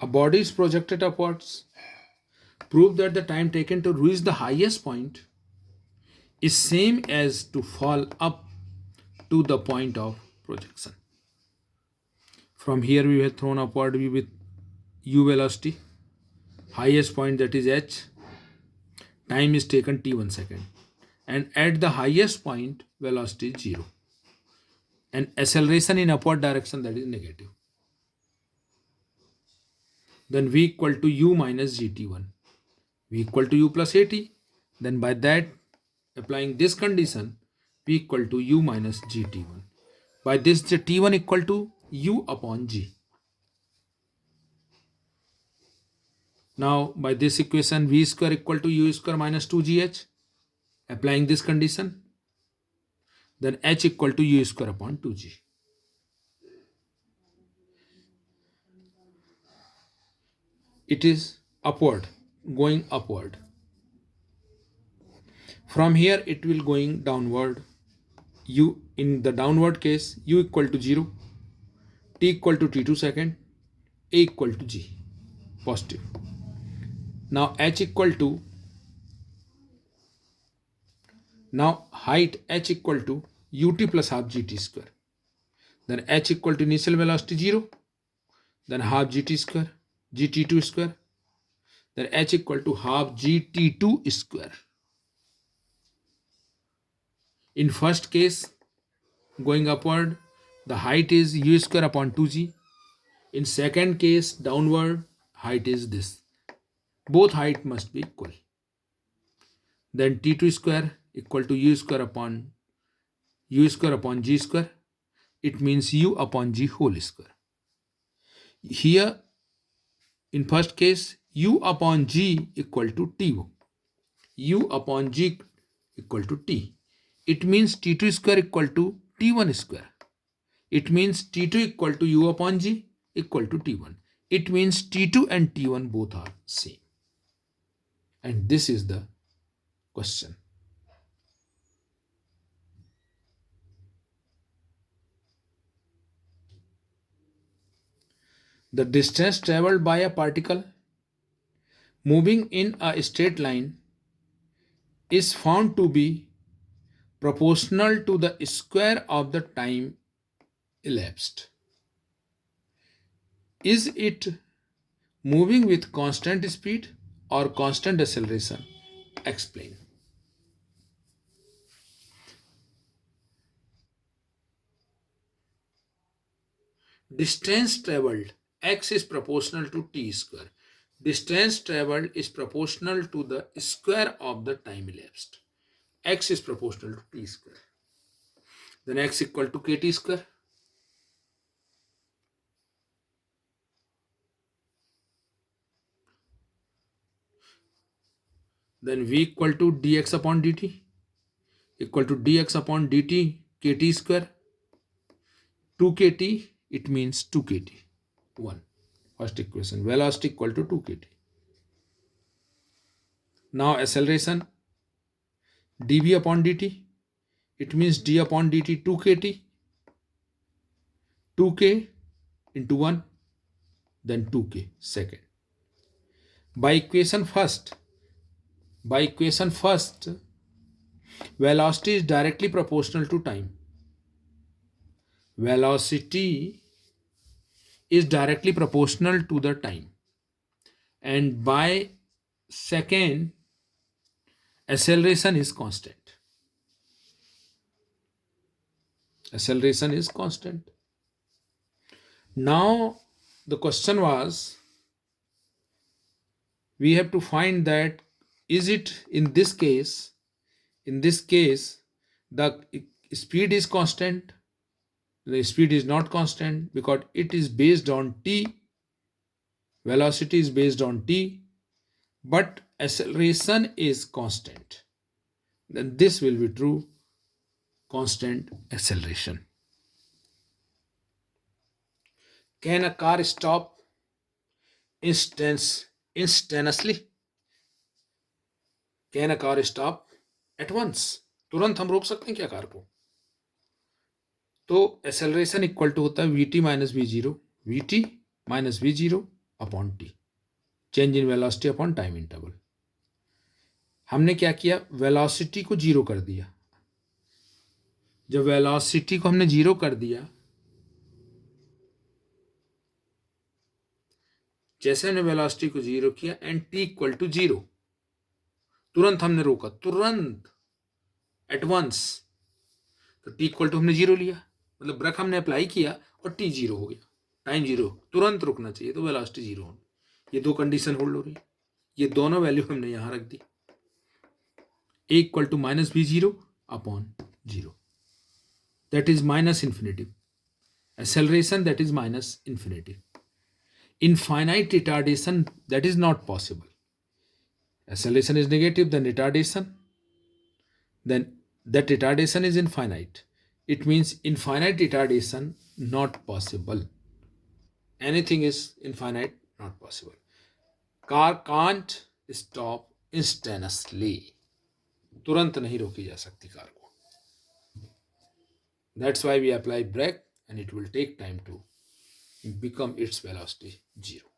A body is projected upwards. Prove that the time taken to reach the highest point is same as to fall up to the point of projection. From here we have thrown upward with u velocity, highest point that is h, time is taken t1 second, and at the highest point velocity is 0 and acceleration in upward direction, that is negative. Then v equal to u minus gt1, v equal to u plus at. Then by that, applying this condition, v equal to u minus gt1. By this, the t1 equal to u upon g. Now by this equation, v square equal to u square minus 2gh. Applying this condition, then h equal to u square upon 2g. It is upward, going upward. From here it will going downward. U, in the downward case, u equal to 0, t equal to t2 second, a equal to g, positive. Now h equal to, now height h equal to ut plus half gt square. Then h equal to initial velocity 0, then half gt square, gt2 square, then h equal to half gt2 square. In first case, going upward, the height is u square upon 2g. In second case, downward, height is this. Both height must be equal. Then t2 square equal to u square upon g square. It means u upon g whole square. Here, in first case, u upon g equal to t. U upon g equal to t. It means t2 square equal to t1 square. It means t2 equal to u upon g equal to t1. It means t2 and t1 both are same. And this is the question. The distance traveled by a particle moving in a straight line is found to be proportional to the square of the time elapsed. Is it moving with constant speed or constant acceleration? Explain. Distance traveled, x is proportional to t square. Distance traveled is proportional to the square of the time elapsed. X is proportional to t square. Then x equal to kt square. Then v equal to dx upon dt equal to dx upon dt kt square. 2 kt, it means 2 kt. 1. First equation, velocity equal to 2 kt. Now acceleration, dv upon dt, it means d upon dt 2 kt. 2k into 1, then 2k second. By equation first, velocity is directly proportional to time. Velocity is directly proportional to the time. And by second, acceleration is constant. Acceleration is constant. Now the question was, we have to find that is it in this case the speed is constant. The speed is not constant because it is based on t. Velocity is based on t, but acceleration is constant. Then this will be true, constant acceleration. Can a car stop instantaneously? Can a car stop at once? तुरंत हम रोक सकते हैं क्या car को? तो acceleration equal to होता है vt minus v0, vt minus v0 upon T, change in velocity upon time interval. हमने क्या किया, वेलोसिटी को जीरो कर दिया। जब वेलोसिटी को हमने जीरो कर दिया, जैसे हमने वेलोसिटी को जीरो किया and T equal to zero, तुरंत हमने रोका, तुरंत एट वंस। तो टी इक्वल टू हमने जीरो लिया, मतलब ब्रेक हमने अप्लाई किया और टी जीरो हो गया, टाइम जीरो, तुरंत रुकना चाहिए, तो वेलोसिटी जीरो होनी। ये दो कंडीशन होल्ड हो रही है, ये दोनों वैल्यू हमने यहां रख दी। A equal to minus B zero upon zero, that is minus infinity. Acceleration, that is minus infinity. Infinite retardation, that is not possible. Acceleration is negative, then that retardation is infinite. It means infinite retardation not possible. Anything is infinite, not possible. Car can't stop instantaneously. तुरंत नहीं रोकी जा सकती car को. That's why we apply brake and it will take time to become its velocity zero.